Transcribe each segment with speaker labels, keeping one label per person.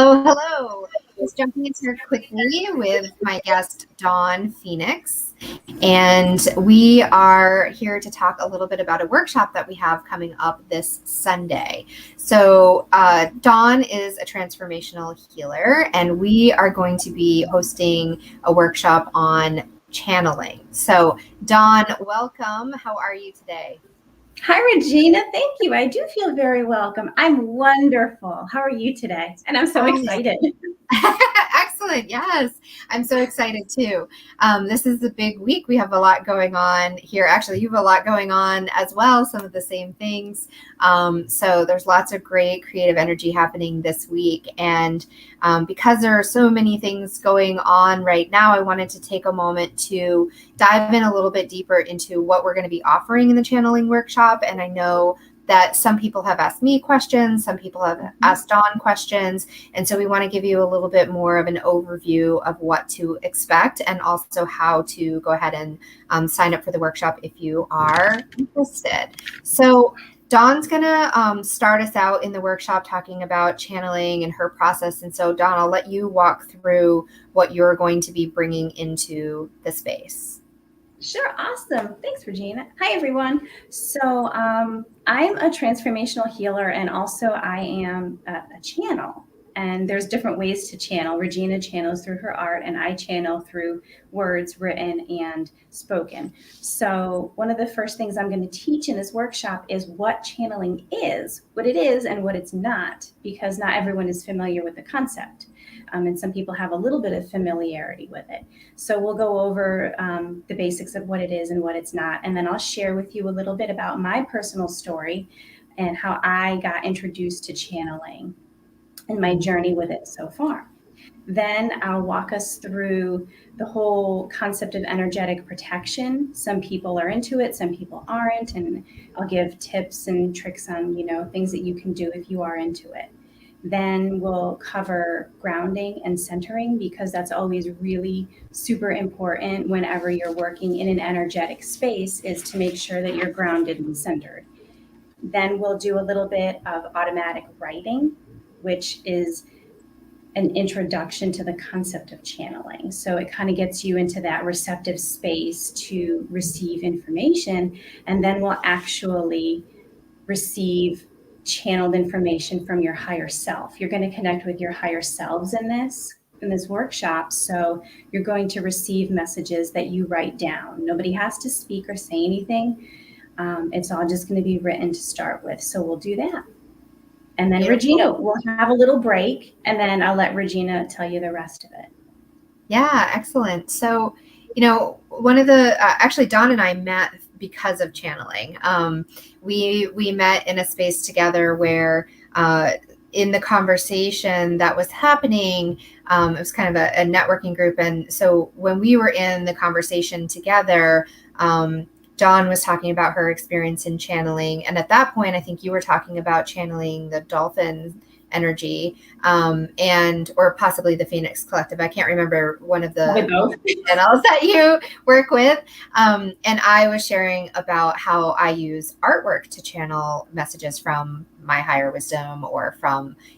Speaker 1: Hello. Just jumping into here quickly with my guest, Dawn Phoenix. And we are here to talk a little bit about a workshop that we have coming up this Sunday. Dawn is a transformational healer, and we are going to be hosting a workshop on channeling. So, Dawn, welcome. How are you today?
Speaker 2: Hi, Regina. Thank you. I do feel very welcome. I'm wonderful. How are you today? And I'm so excited.
Speaker 1: Excellent. Yes, I'm so excited too. This is a big week. We have a lot going on here. Actually, you have a lot going on as well, some of the same things. So there's lots of great creative energy happening this week. And because there are so many things going on right now, I wanted to take a moment to dive in a little bit deeper into what we're going to be offering in the channeling workshop. And I know that some people have asked me questions, some people have asked Dawn questions. And so we want to give you a little bit more of an overview of what to expect and also how to go ahead and sign up for the workshop if you are interested. So Dawn's going to start us out in the workshop talking about channeling and her process. And so Dawn, I'll let you walk through what you're going to be bringing into the space.
Speaker 2: Sure. Awesome. Thanks, Regina. Hi, everyone. So I'm a transformational healer, and also I am a channel. And there's different ways to channel. Regina channels through her art, and I channel through words written and spoken. So one of the first things I'm going to teach in this workshop is what channeling is, what it is and what it's not, because not everyone is familiar with the concept. And some people have a little bit of familiarity with it. So we'll go over the basics of what it is and what it's not. And then I'll share with you a little bit about my personal story and how I got introduced to channeling and my journey with it so far. Then I'll walk us through the whole concept of energetic protection. Some people are into it, some people aren't. And I'll give tips and tricks on, things that you can do if you are into it. Then we'll cover grounding and centering, because that's always really super important whenever you're working in an energetic space, is to make sure that you're grounded and centered. Then we'll do a little bit of automatic writing, which is an introduction to the concept of channeling. So it kind of gets you into that receptive space to receive information, and then we'll actually receive channeled information from your higher self. You're going to connect with your higher selves in this workshop. So you're going to receive messages that you write down. Nobody has to speak or say anything. It's all just going to be written to start with. So we'll do that. And then Regina, we'll have a little break, and then I'll let Regina tell you the rest of it.
Speaker 1: Yeah, excellent. So, one of the, actually Dawn and I met because of channeling. We met in a space together where in the conversation that was happening, it was kind of a networking group. And so when we were in the conversation together, Dawn was talking about her experience in channeling. And at that point, I think you were talking about channeling the dolphin energy, or possibly the Phoenix Collective. I can't remember one of the channels that you work with. And I was sharing about how I use artwork to channel messages from my higher wisdom, or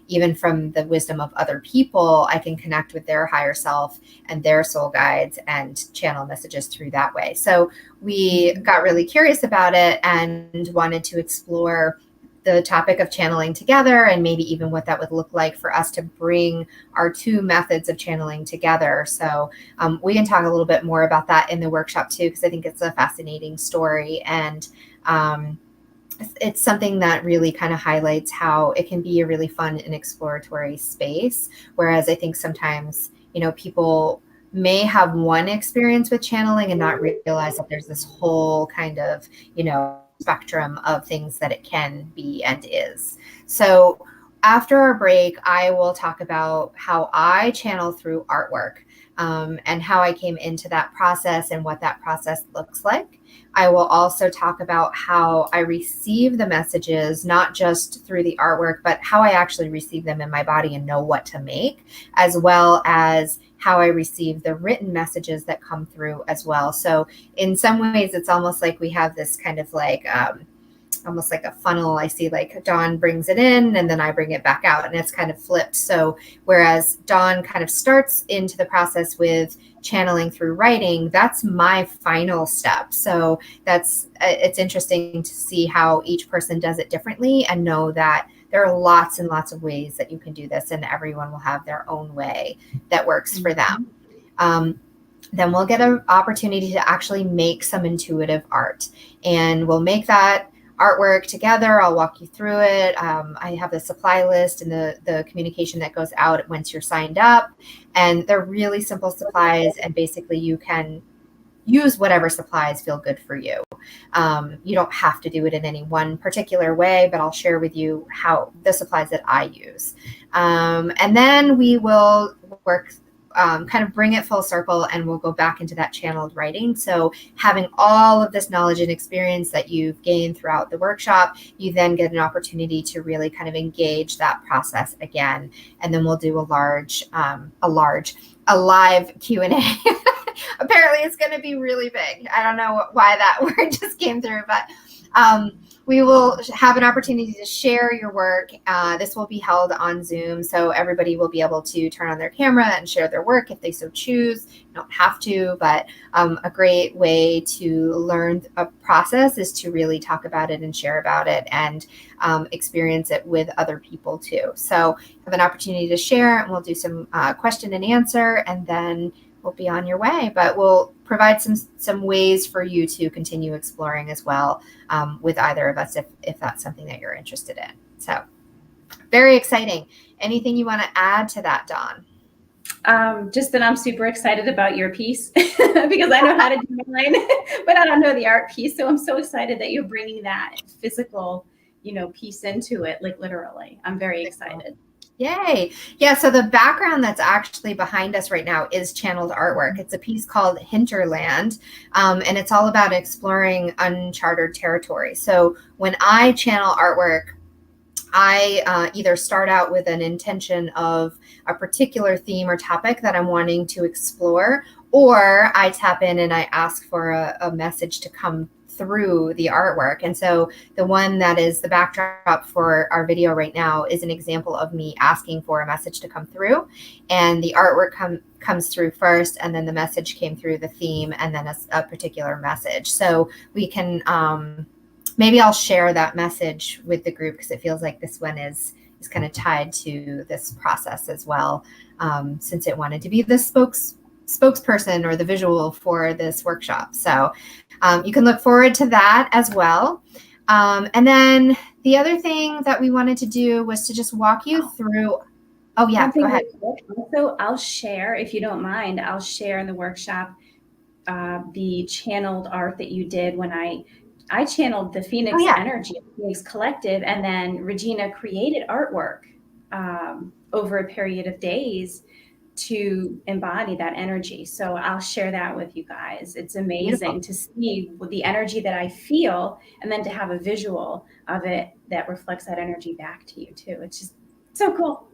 Speaker 1: even from the wisdom of other people. I can connect with their higher self and their soul guides and channel messages through that way. So we got really curious about it and wanted to explore the topic of channeling together, and maybe even what that would look like for us to bring our two methods of channeling together. So we can talk a little bit more about that in the workshop too, because I think it's a fascinating story. And it's something that really kind of highlights how it can be a really fun and exploratory space. Whereas I think sometimes, people may have one experience with channeling and not realize that there's this whole kind of, spectrum of things that it can be and is. So after our break, I will talk about how I channel through artwork, and how I came into that process and what that process looks like. I will also talk about how I receive the messages, not just through the artwork, but how I actually receive them in my body and know what to make, as well as how I receive the written messages that come through as well. So in some ways, it's almost like we have this kind of like almost like a funnel. I see like Dawn brings it in and then I bring it back out, and it's kind of flipped. So whereas Dawn kind of starts into the process with channeling through writing, that's my final step. So it's interesting to see how each person does it differently, and know that there are lots and lots of ways that you can do this, and everyone will have their own way that works for them. Then we'll get an opportunity to actually make some intuitive art, and we'll make that artwork together. I'll walk you through it. I have the supply list and the communication that goes out once you're signed up, and they're really simple supplies, and basically you can use whatever supplies feel good for you. You don't have to do it in any one particular way, but I'll share with you how the supplies that I use. And then we will work, kind of bring it full circle, and we'll go back into that channeled writing. So having all of this knowledge and experience that you've gained throughout the workshop, you then get an opportunity to really kind of engage that process again. And then we'll do a live Q&A. Apparently it's going to be really big. I don't know why that word just came through, but we will have an opportunity to share your work. This will be held on Zoom, so everybody will be able to turn on their camera and share their work if they so choose. You don't have to, but a great way to learn a process is to really talk about it and share about it, and experience it with other people too. So have an opportunity to share, and we'll do some question and answer, and then we'll be on your way. But we'll provide some ways for you to continue exploring as well, with either of us if that's something that you're interested in. So very exciting. Anything you want to add to that, Dawn?
Speaker 2: Just that I'm super excited about your piece because I know how to do mine, but I don't know the art piece. So I'm so excited that you're bringing that physical, piece into it, like literally. I'm very excited.
Speaker 1: Yay. Yeah, so the background that's actually behind us right now is channeled artwork. It's a piece called Hinterland, and it's all about exploring uncharted territory. So when I channel artwork, I either start out with an intention of a particular theme or topic that I'm wanting to explore, or I tap in and I ask for a message to come through the artwork. And so the one that is the backdrop for our video right now is an example of me asking for a message to come through, and the artwork comes through first, and then the message came through the theme, and then a particular message. So we can maybe I'll share that message with the group, because it feels like this one is kind of tied to this process as well, since it wanted to be the spokesperson or the visual for this workshop. So you can look forward to that as well. And then the other thing that we wanted to do was to just walk you through. Oh yeah, go ahead.
Speaker 2: Also, I'll share, if you don't mind, I'll share in the workshop the channeled art that you did when I channeled the Phoenix energy, Phoenix Collective, and then Regina created artwork over a period of days to embody that energy. So I'll share that with you guys. It's amazing to see the energy that I feel, and then to have a visual of it that reflects that energy back to you too. It's just so cool.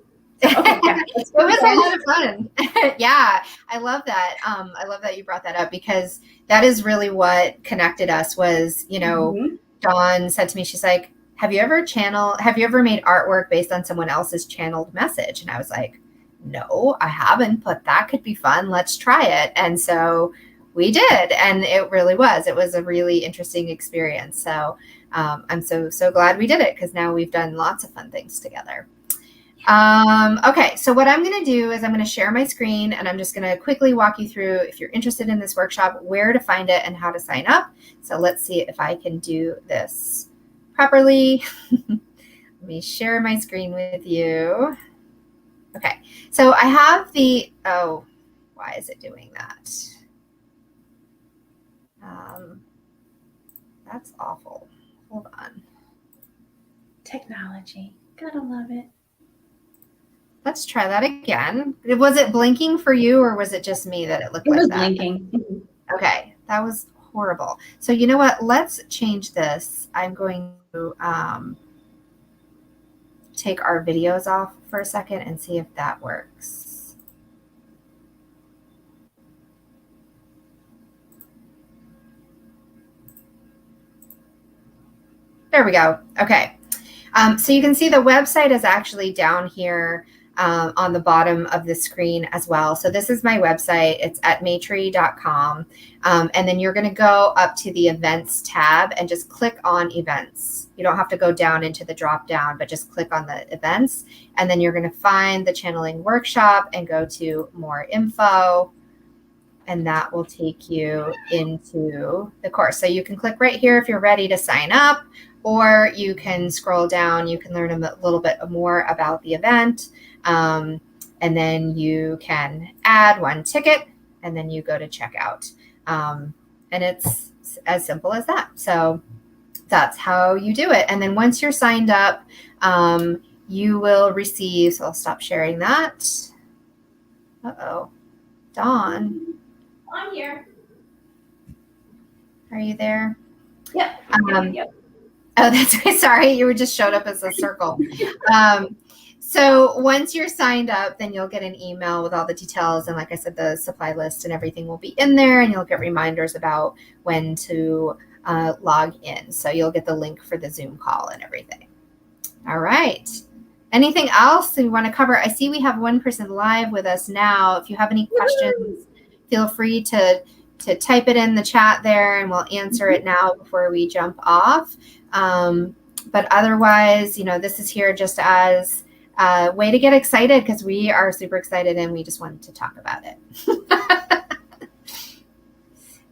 Speaker 2: Okay, yeah,
Speaker 1: it was a lot of fun. Yeah, I love that. I love that you brought that up, because that is really what connected us was, Dawn said to me, she's like, have you ever made artwork based on someone else's channeled message? And I was like, no, I haven't, but that could be fun. Let's try it. And so we did. And it really was. It was a really interesting experience. So I'm so glad we did it, because now we've done lots of fun things together. Okay, so what I'm going to do is I'm going to share my screen, and I'm just going to quickly walk you through, if you're interested in this workshop, where to find it and how to sign up. So let's see if I can do this properly. Let me share my screen with you. Okay, so I have why is it doing that? That's awful. Hold on.
Speaker 2: Technology. Gotta love it.
Speaker 1: Let's try that again. Was it blinking for you, or was it just me that it looked like that?
Speaker 2: It was blinking.
Speaker 1: Okay, that was horrible. So you know what? Let's change this. I'm going to take our videos off for a second and see if that works. There we go. Okay. So you can see the website is actually down here on the bottom of the screen as well. So this is my website. It's at Maitree.com. And then you're going to go up to the events tab and just click on events. You don't have to go down into the drop down, but just click on the events. And then you're going to find the channeling workshop and go to more info. And that will take you into the course. So you can click right here if you're ready to sign up, or you can scroll down. You can learn a little bit more about the event. And then you can add one ticket, and then you go to checkout. And it's as simple as that. So that's how you do it. And then once you're signed up, you will receive, so I'll stop sharing that. Uh-oh, Dawn.
Speaker 2: I'm here.
Speaker 1: Are you there?
Speaker 2: Yep. Yep.
Speaker 1: Oh, that's sorry. You were just showed up as a circle. So once you're signed up, then you'll get an email with all the details. And like I said, the supply list and everything will be in there, and you'll get reminders about when to log in. So you'll get the link for the Zoom call and everything. All right. Anything else you want to cover? I see we have one person live with us now. If you have any questions, feel free to type it in the chat there, and we'll answer it now before we jump off. But otherwise, this is here just as a way to get excited, because we are super excited and we just wanted to talk about it.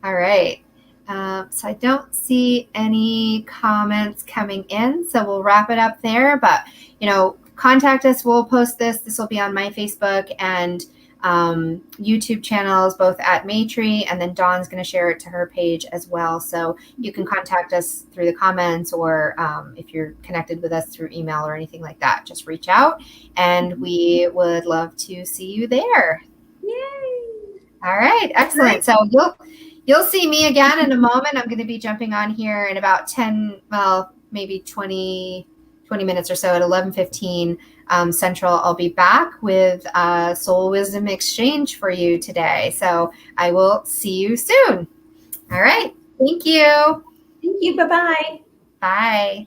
Speaker 1: All right. So I don't see any comments coming in, so we'll wrap it up there. But, contact us. We'll post this. This will be on my Facebook and YouTube channels, both at Maitree, and then Dawn's going to share it to her page as well. So you can contact us through the comments, or if you're connected with us through email or anything like that, just reach out, and we would love to see you there.
Speaker 2: Yay!
Speaker 1: All right, excellent. So you'll see me again in a moment. I'm going to be jumping on here in about 10, well, maybe 20 minutes or so at 11:15 Central. I'll be back with Soul Wisdom Exchange for you today. So I will see you soon. All right. Thank you.
Speaker 2: Thank you. Bye-bye.
Speaker 1: Bye.